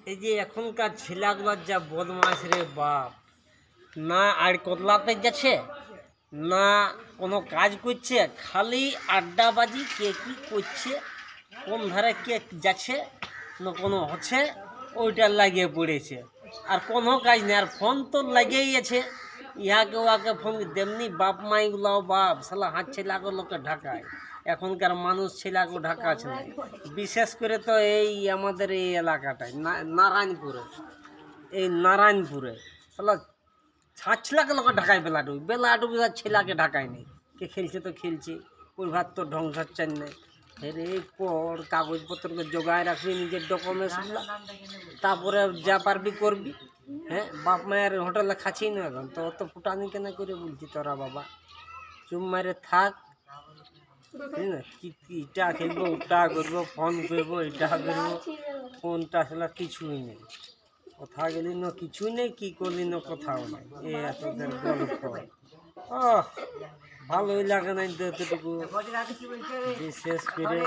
এই যে এখনকার ছেলেগুলোর যা বদমাশ রে বাপ, না আর কদলাতে যাচ্ছে না কোনো কাজ করছে, খালি আড্ডাবাজি, কে কী করছে, কোন ধারে কে যাচ্ছে না কোনো হচ্ছে, ওইটা লাগিয়ে পড়েছে। আর কোনো কাজ নেই, আর ফোন তো লাগেই আছে, ইহাকে ওয়াকে ফোন। তেমনি বাপ মাইগুলাও বাপ শালা হাত ছেলেগুলোকে ঢাকায়। এখনকার মানুষ ছেলেকে ঢাকাছে না, বিশেষ করে তো এই আমাদের এই এলাকাটায় নারায়ণপুরে, এই নারায়ণপুরে শালা ছাঁচলাকে লোক ঢাকায় বেলা ডুবি ছেলেকে ঢাকায় নেই। কে খেলছে তো খেলছে, ওই ভাত তো ঢং ঢাচ্ছেন নেই। হেরে পর কাগজপত্রকে জোগায় রাখবি, নিজের ডকুমেন্টসগুলো, তারপরে যা পারবি করবি। হ্যাঁ, বাপ মায়ের হোটেলে খাচ্ছি না এখন তো, অত ফুটানি কেন করে বলছি তোরা বাবা, চুম মারে থাক। ইটা খেলবো, ওটা করবো, ফোন করবো, এটা করবো, ফোনটা আসলে কিছুই নেই। কথা গেলি না কিছুই নেই, কি করলি না কোথাও নেই। এ এতদের গল্প ভালোই লাগে না এতটুকু, বিশেষ করে